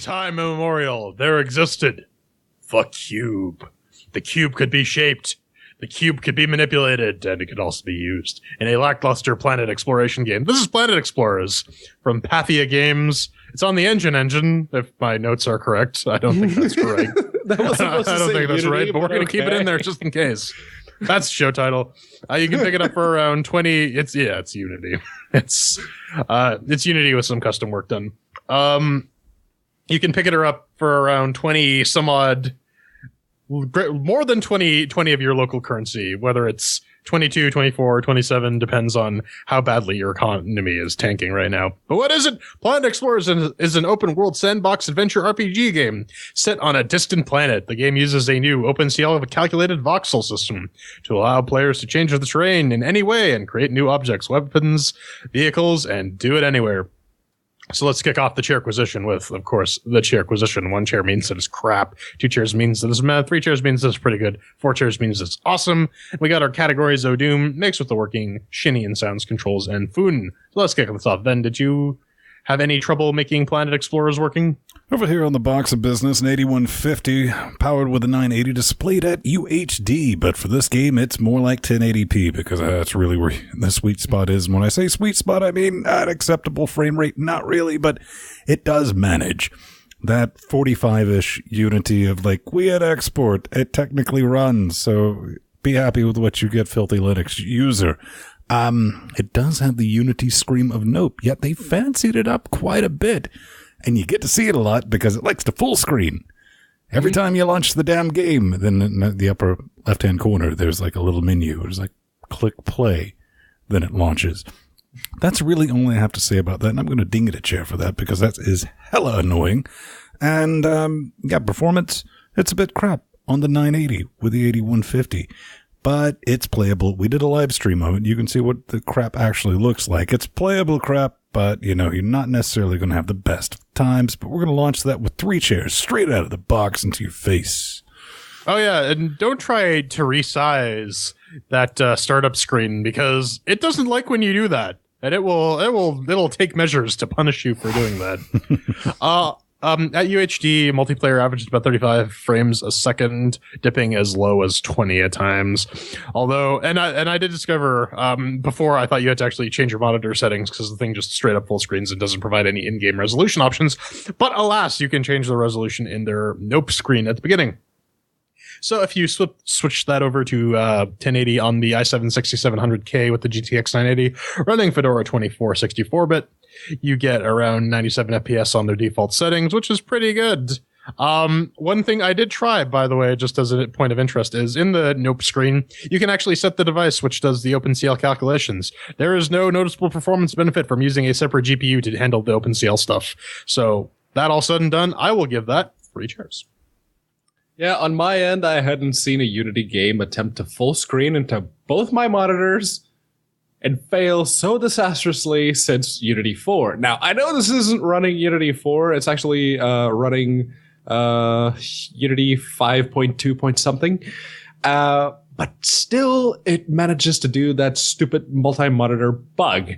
time immemorial, there existed the cube. The cube could be shaped. The cube could be manipulated, and it could also be used in a lackluster planet exploration game. This is Planet Explorers from Pathea Games. It's on the engine, if my notes are correct. I don't think that's correct. I don't think that's right, but we're going to keep it in there just in case. That's the show title. You can pick it up for around 20. It's Unity. It's Unity with some custom work done. You can pick it up for around 20 some odd, more than 20 of your local currency, whether it's 22, 24, 27, depends on how badly your economy is tanking right now. But what is it? Planet Explorers is an open-world sandbox adventure RPG game set on a distant planet. The game uses a new OpenCL calculated voxel system to allow players to change the terrain in any way and create new objects, weapons, vehicles, and do it anywhere. So let's kick off the CHAIRQUISITION with, of course, the CHAIRQUISITION. 1 chair means that it's crap. 2 chairs means that it's meh. 3 chairs means that it's pretty good. 4 chairs means it's awesome. We got our categories: O'Doom, Makes with the Working, Shinny and Sounds Controls, and Foon. So let's kick this off. Then, did you have any trouble making Planet Explorers working? Over here on the box of business, an 8150, powered with a 980, displayed at UHD, but for this game, it's more like 1080p, because that's really where the sweet spot is. And when I say sweet spot, I mean an acceptable frame rate, not really, but it does manage that 45-ish Unity of, like, we had export, it technically runs, so be happy with what you get, filthy Linux user. It does have the Unity scream of Nope, yet they fancied it up quite a bit. And you get to see it a lot because it likes to full screen. Every time you launch the damn game, then in the upper left-hand corner, there's like a little menu. It's like, click play. Then it launches. That's really all I have to say about that. And I'm going to ding it a chair for that because that is hella annoying. And, performance, it's a bit crap on the 980 with the 8150. But it's playable. We did a live stream of it. You can see what the crap actually looks like. It's playable crap, but, you're not necessarily going to have the best of times. But we're going to launch that with 3 chairs straight out of the box into your face. Oh, yeah, and don't try to resize that startup screen because it doesn't like when you do that. And it'll take measures to punish you for doing that. At UHD, multiplayer averages about 35 frames a second, dipping as low as 20 at times. Although, and I did discover, before I thought you had to actually change your monitor settings because the thing just straight up full screens and doesn't provide any in-game resolution options. But alas, you can change the resolution in their Nope screen at the beginning. So if you switch that over to 1080 on the i7-6700K with the GTX 980, running Fedora 24 64-bit, you get around 97 FPS on their default settings, which is pretty good. One thing I did try, by the way, just as a point of interest, is in the Nope screen, you can actually set the device which does the OpenCL calculations. There is no noticeable performance benefit from using a separate GPU to handle the OpenCL stuff. So that all said and done, I will give that 3 chairs. Yeah, on my end, I hadn't seen a Unity game attempt to full screen into both my monitors and fail so disastrously since Unity 4. Now, I know this isn't running Unity 4. It's actually running Unity 5.2 point something. But still, it manages to do that stupid multi-monitor bug.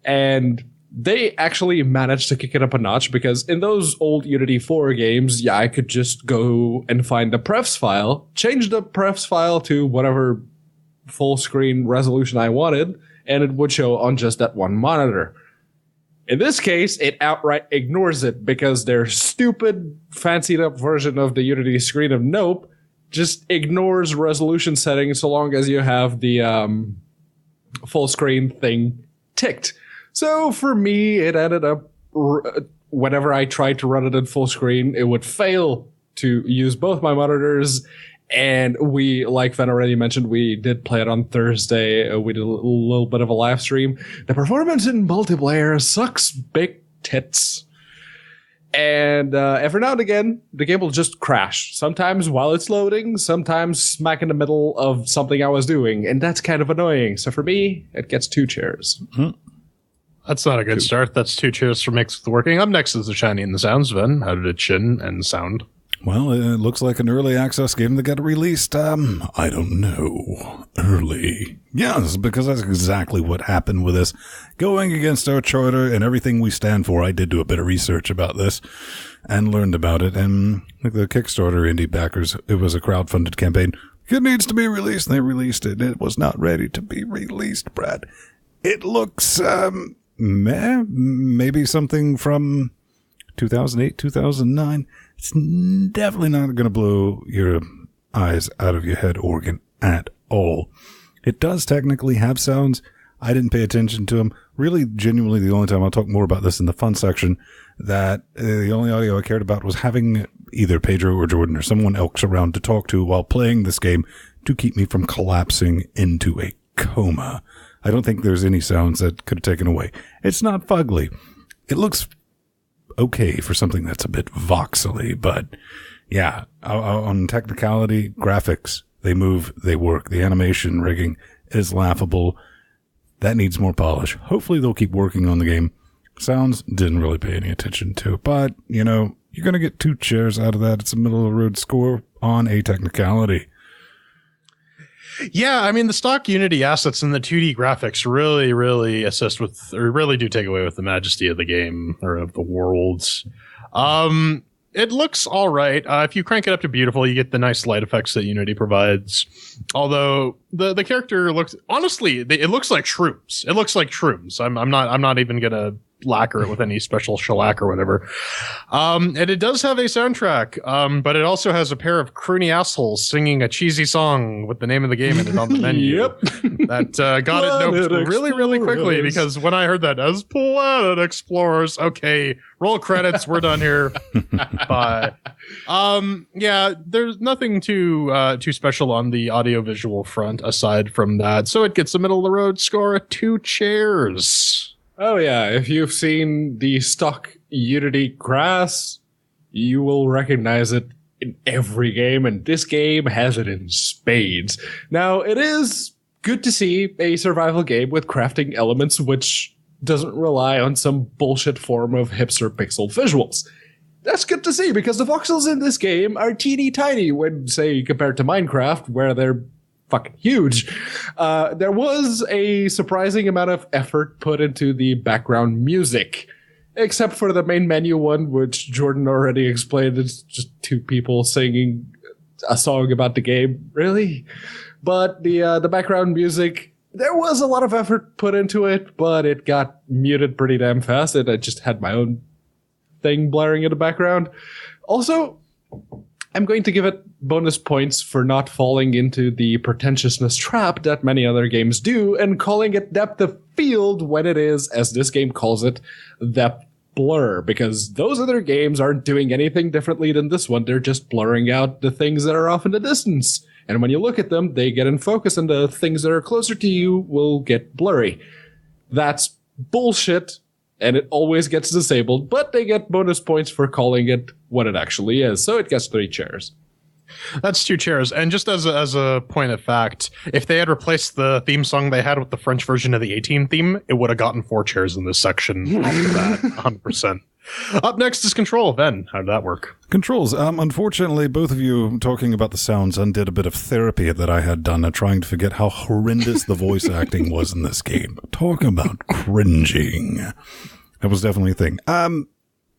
And they actually managed to kick it up a notch because in those old Unity 4 games, I could just go and find the prefs file, change the prefs file to whatever full screen resolution I wanted, and it would show on just that one monitor. In this case, it outright ignores it because their stupid, fancied up version of the Unity screen of Nope just ignores resolution settings so long as you have the full screen thing ticked. So for me, it ended up, whenever I tried to run it in full screen, it would fail to use both my monitors. And we, like Ven already mentioned, we did play it on Thursday. We did a little bit of a live stream. The performance in multiplayer sucks big tits. And every now and again, the game will just crash. Sometimes while it's loading, sometimes smack in the middle of something I was doing. And that's kind of annoying. So for me, it gets 2 chairs. Mm-hmm. That's not a good start. That's 2 chairs for Makes with the Working. Up next is the Shiny and the Sounds, Ven. How did it chin and sound? Well, it looks like an early access game that got released, I don't know, early. Yes, because that's exactly what happened with this. Going against our charter and everything we stand for, I did do a bit of research about this and learned about it. And like the Kickstarter indie backers, it was a crowdfunded campaign. It needs to be released, and they released it. It was not ready to be released, Brad. It looks, maybe something from 2008, 2009. It's definitely not going to blow your eyes out of your head organ at all. It does technically have sounds. I didn't pay attention to them. Really, genuinely, the only time I'll talk more about this in the fun section, that the only audio I cared about was having either Pedro or Jordan or someone else around to talk to while playing this game to keep me from collapsing into a coma. I don't think there's any sounds that could have taken away. It's not fugly. It looks okay for something that's a bit voxely, but yeah, on technicality, graphics, they move, they work. The animation rigging is laughable. That needs more polish. Hopefully they'll keep working on the game. Sounds, didn't really pay any attention to, but you know, you're going to get 2 chairs out of that. It's a middle of the road score on a technicality. Yeah, I mean, the stock Unity assets and the 2D graphics really assist with, or really do take away with the majesty of the game or of the worlds. It looks all right. If you crank it up to beautiful, you get the nice light effects that Unity provides. Although the character looks, honestly, it looks like shrooms. It looks like shrooms. I'm not even gonna lacquer it with any special shellac or whatever. And it does have a soundtrack, but it also has a pair of croony assholes singing a cheesy song with the name of the game in it on the menu. Yep. That got it noped really quickly, because when I heard that, as Planet Explorers, okay, roll credits, we're done here. Bye. Yeah, there's nothing too special on the audiovisual front aside from that, so it gets a middle of the road score at 2 chairs. Oh yeah, if you've seen the stock Unity grass, you will recognize it in every game, and this game has it in spades. Now, it is good to see a survival game with crafting elements which doesn't rely on some bullshit form of hipster pixel visuals. That's good to see, because the voxels in this game are teeny tiny when, say, compared to Minecraft, where they're fucking huge. There was a surprising amount of effort put into the background music, except for the main menu one, which Jordan already explained. It's just 2 people singing a song about the game. Really? But the background music, there was a lot of effort put into it, but it got muted pretty damn fast, and I just had my own thing blaring in the background. Also, I'm going to give it bonus points for not falling into the pretentiousness trap that many other games do and calling it depth of field when it is, as this game calls it, depth blur, because those other games aren't doing anything differently than this one. They're just blurring out the things that are off in the distance. And when you look at them, they get in focus, and the things that are closer to you will get blurry. That's bullshit, and it always gets disabled, but they get bonus points for calling it what it actually is. So it gets 3 chairs. That's 2 chairs. And just as a point of fact, if they had replaced the theme song they had with the French version of the 18 theme, it would have gotten 4 chairs in this section after that, 100%. Up next is Control. Ben, how did that work? Controls. Unfortunately, both of you talking about the sounds undid a bit of therapy that I had done trying to forget how horrendous the voice acting was in this game. Talk about cringing. That was definitely a thing.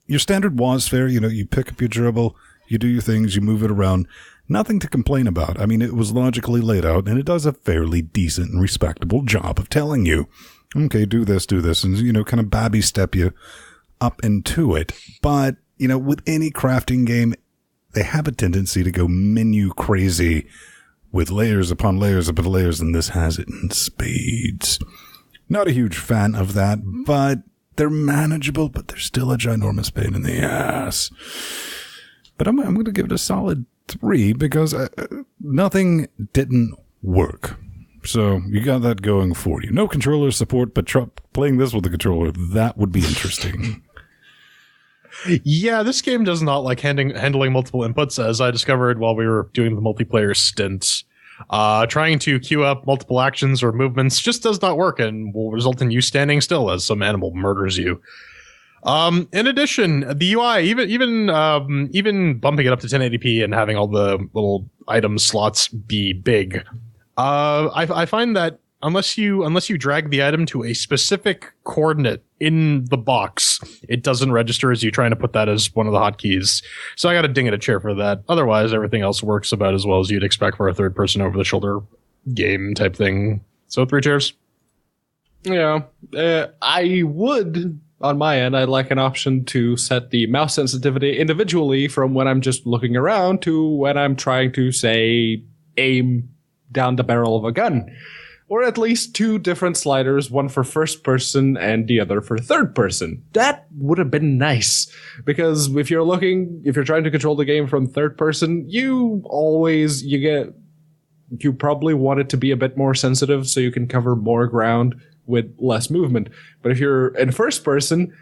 Your standard was fair. You know, you pick up your gerbil, you do your things, you move it around. Nothing to complain about. I mean, it was logically laid out, and it does a fairly decent and respectable job of telling you, okay, do this, and, you know, kind of babby step you up into it. But, you know, with any crafting game, they have a tendency to go menu crazy with layers upon layers upon layers, and this has it in spades. Not a huge fan of that, but they're manageable, but they're still a ginormous pain in the ass. But I'm going to give it a solid 3 because nothing didn't work. So you got that going for you. No controller support, but playing this with a controller, that would be interesting. Yeah, this game does not like handling multiple inputs, as I discovered while we were doing the multiplayer stint. Trying to queue up multiple actions or movements just does not work and will result in you standing still as some animal murders you. In addition, the UI, even bumping it up to 1080p and having all the little item slots be big, I find that unless you drag the item to a specific coordinate in the box, it doesn't register as you trying to put that as one of the hotkeys. So I got to ding it a chair for that. Otherwise, everything else works about as well as you'd expect for a third-person over-the-shoulder game type thing. So 3 chairs. Yeah, I would. On my end, I'd like an option to set the mouse sensitivity individually from when I'm just looking around to when I'm trying to, say, aim down the barrel of a gun. Or at least 2 different sliders, one for first person and the other for third person. That would have been nice. Because if you're trying to control the game from third person, you probably want it to be a bit more sensitive so you can cover more ground with less movement. But if you're in first person,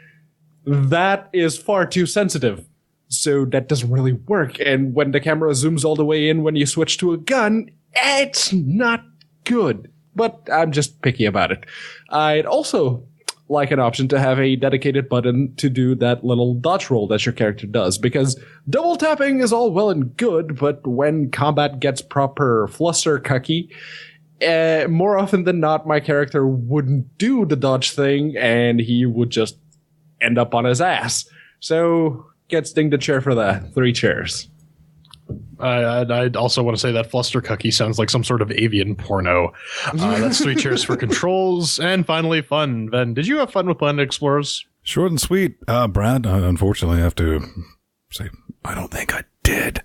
that is far too sensitive. So that doesn't really work. And when the camera zooms all the way in when you switch to a gun, it's not good. But I'm just picky about it. I'd also like an option to have a dedicated button to do that little dodge roll that your character does. Because double tapping is all well and good, but when combat gets proper fluster-cucky, more often than not, my character wouldn't do the dodge thing, and he would just end up on his ass. So, gets dinged a chair for that. 3 chairs. I'd also want to say that flustercucky sounds like some sort of avian porno. That's 3 chairs for controls. And finally, fun. Ben, did you have fun with Planet Explorers? Short and sweet. Brad, I unfortunately have to say, I don't think I did.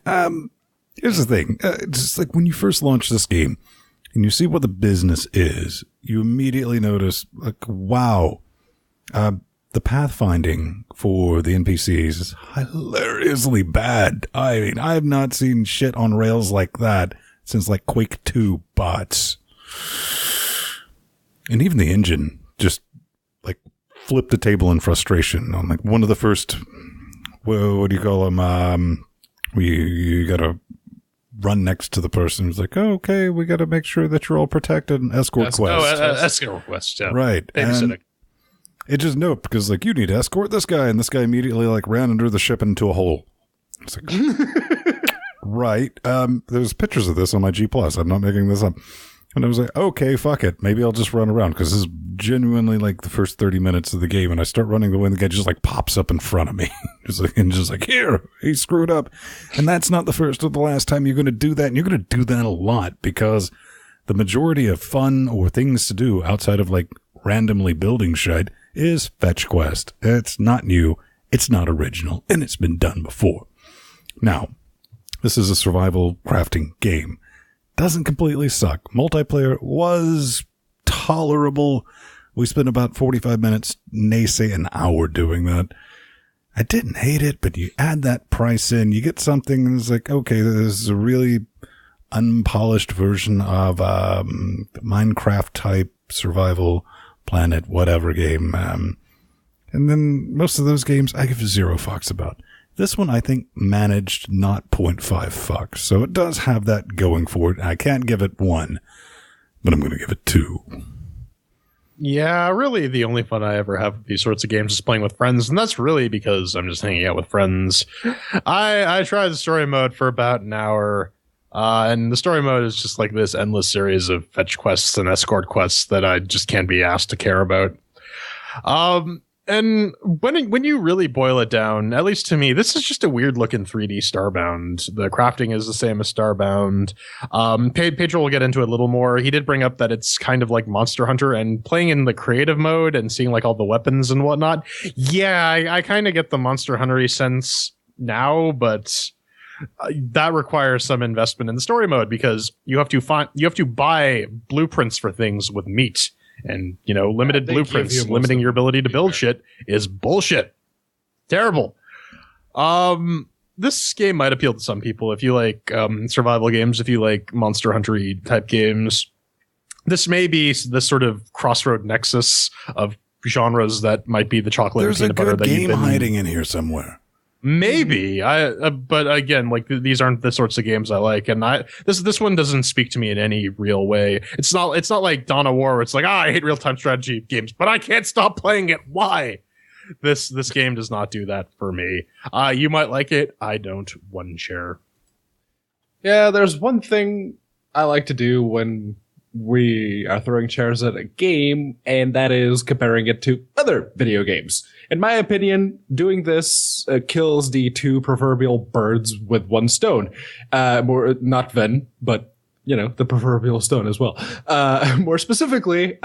Here's the thing. It's just like when you first launch this game, and you see what the business is, you immediately notice, like, wow, the pathfinding for the NPCs is hilariously bad. I mean, I have not seen shit on rails like that since, like, Quake 2 bots. And even the engine just, like, flipped the table in frustration on, like, one of the first, what do you call them, you gotta run next to the person who's like, oh, okay, we got to make sure that you're all protected and escort quest. Escort quest, yeah. Right. And it just nope, because like you need to escort this guy, and this guy immediately like ran under the ship into a hole. It's like, right. There's pictures of this on my G+. I'm not making this up. And I was like, okay, fuck it. Maybe I'll just run around, because this is genuinely like the first 30 minutes of the game, and I start running away, and the guy just like pops up in front of me. just like, here, he screwed up. And that's not the first or the last time you're going to do that, and you're going to do that a lot, because the majority of fun or things to do outside of like randomly building shit is fetch quest. It's not new, it's not original, and it's been done before. Now, this is a survival crafting game. Doesn't completely suck. Multiplayer was tolerable. We spent about 45 minutes, say an hour doing that. I didn't hate it, but you add that price in, you get something that's like, okay, this is a really unpolished version of Minecraft type survival planet, whatever game. And then most of those games I give 0 fucks about. This one, I think, managed not 0.5 fucks. So it does have that going for it. I can't give it 1, but I'm going to give it 2. Yeah, really the only fun I ever have with these sorts of games is playing with friends, and that's really because I'm just hanging out with friends. I tried the story mode for about an hour, and the story mode is just like this endless series of fetch quests and escort quests that I just can't be asked to care about. And when you really boil it down, at least to me, this is just a weird looking 3D Starbound. The crafting is the same as Starbound. Pedro will get into it a little more. He did bring up that it's kind of like Monster Hunter, and playing in the creative mode and seeing like all the weapons and whatnot. Yeah, I kind of get the Monster Hunter-y sense now, but that requires some investment in the story mode, because you have to buy blueprints for things with meat. And, you know, limited blueprints, limiting your ability to build shit is bullshit. Terrible. This game might appeal to some people if you like survival games, if you like Monster Hunter-y type games. This may be this sort of crossroad nexus of genres that might be the chocolate and peanut butter that you've been... There's a good game hiding in here somewhere. Maybe but again, like these aren't the sorts of games I like, and this one doesn't speak to me in any real way. It's not like Dawn of War, where it's like, I hate real time strategy games, but I can't stop playing it. Why? This game does not do that for me. You might like it. I don't. One chair. Yeah, there's one thing I like to do when we are throwing chairs at a game, and that is comparing it to other video games. In my opinion, doing this kills the two proverbial birds with one stone. Not Ven, but, the proverbial stone as well. More specifically,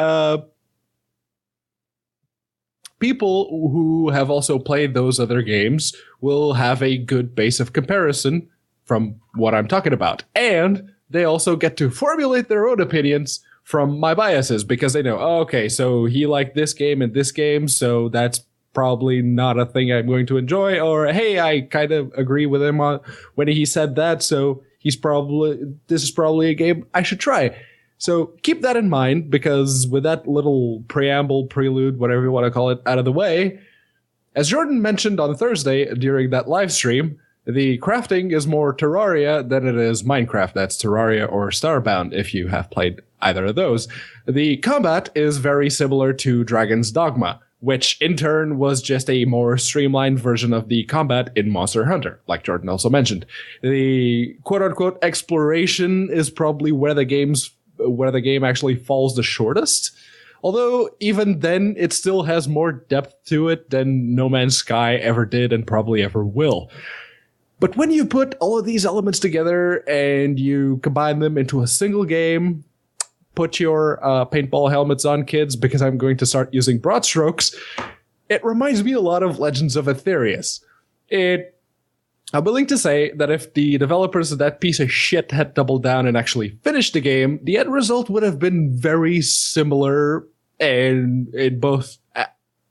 people who have also played those other games will have a good base of comparison from what I'm talking about. And they also get to formulate their own opinions from my biases because they know, okay, so he liked this game and this game, so that's probably not a thing I'm going to enjoy. Or, hey, I kind of agree with him on when he said that, so this is probably a game I should try. So keep that in mind, because with that little prelude, whatever you want to call it, out of the way, as Jordan mentioned on Thursday during that live stream, the crafting is more Terraria than it is Minecraft. That's Terraria or Starbound, if you have played either of those. The combat is very similar to Dragon's Dogma, which in turn was just a more streamlined version of the combat in Monster Hunter, like Jordan also mentioned. The quote-unquote exploration is probably where the game actually falls the shortest. Although, even then, it still has more depth to it than No Man's Sky ever did and probably ever will. But when you put all of these elements together and you combine them into a single game, put your paintball helmets on, kids, because I'm going to start using broad strokes, it reminds me a lot of Legends of Aetherius. I'm willing to say that if the developers of that piece of shit had doubled down and actually finished the game, the end result would have been very similar and in both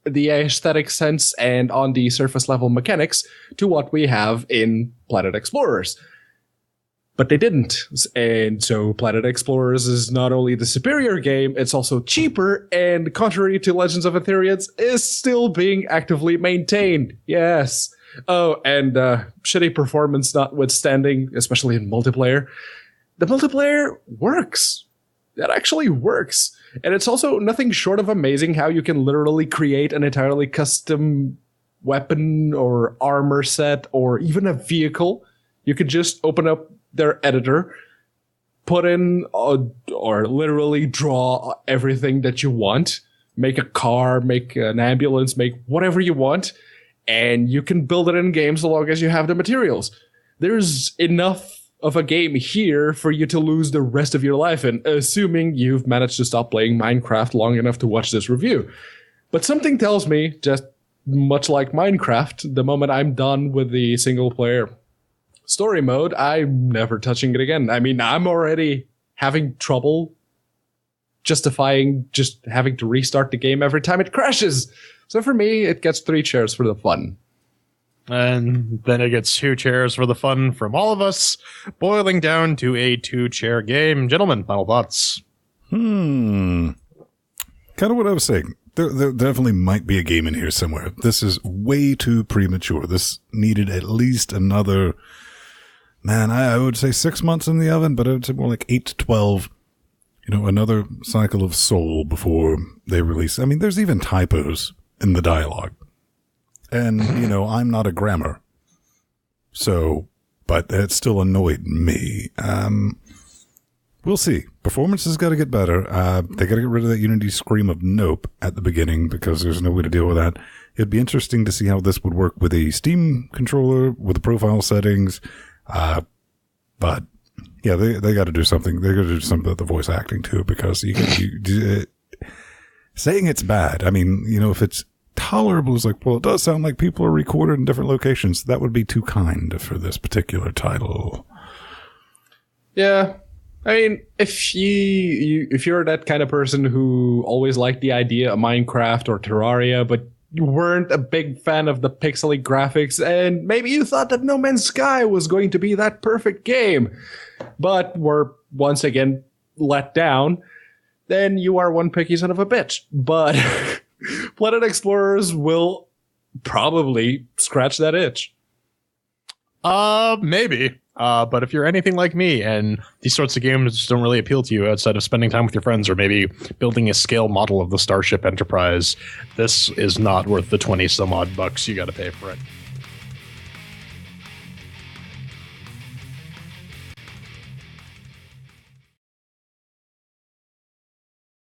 the aesthetic sense and on the surface level mechanics to what we have in Planet Explorers. But they didn't. And so Planet Explorers is not only the superior game, it's also cheaper, and contrary to Legends of Aetherius, is still being actively maintained. Yes. Oh, and shitty performance notwithstanding, especially in multiplayer, the multiplayer works. That actually works. And it's also nothing short of amazing how you can literally create an entirely custom weapon or armor set or even a vehicle. You could just open up their editor, put in or literally draw everything that you want, make a car, make an ambulance, make whatever you want, and you can build it in game so long as you have the materials. There's enough of a game here for you to lose the rest of your life in, assuming you've managed to stop playing Minecraft long enough to watch this review. But something tells me, just much like Minecraft, the moment I'm done with the single player story mode, I'm never touching it again. I mean, I'm already having trouble justifying just having to restart the game every time it crashes. So for me, it gets 3 chairs for the fun. And then it gets 2 chairs for the fun from all of us, boiling down to a 2-chair game. Gentlemen, final thoughts. Kind of what I was saying. There definitely might be a game in here somewhere. This is way too premature. This needed at least another, I would say 6 months in the oven, but I would say more like 8 to 12. Another cycle of soul before they release. I mean, there's even typos in the dialogue. And, I'm not a grammar. So, but it still annoyed me. We'll see. Performance has got to get better. They got to get rid of that Unity scream of nope at the beginning because there's no way to deal with that. It'd be interesting to see how this would work with a Steam controller, with the profile settings. But yeah, they got to do something. They got to do something with the voice acting too, because saying it's bad. I mean, if it's tolerable, it's like, well, it does sound like people are recorded in different locations. That would be too kind for this particular title. Yeah. I mean, if you're that kind of person who always liked the idea of Minecraft or Terraria, but you weren't a big fan of the pixely graphics, and maybe you thought that No Man's Sky was going to be that perfect game, but were once again let down, then you are one picky son of a bitch. But Planet Explorers will probably scratch that itch. Maybe. But if you're anything like me and these sorts of games don't really appeal to you outside of spending time with your friends or maybe building a scale model of the Starship Enterprise, this is not worth the 20 some odd bucks you got to pay for it.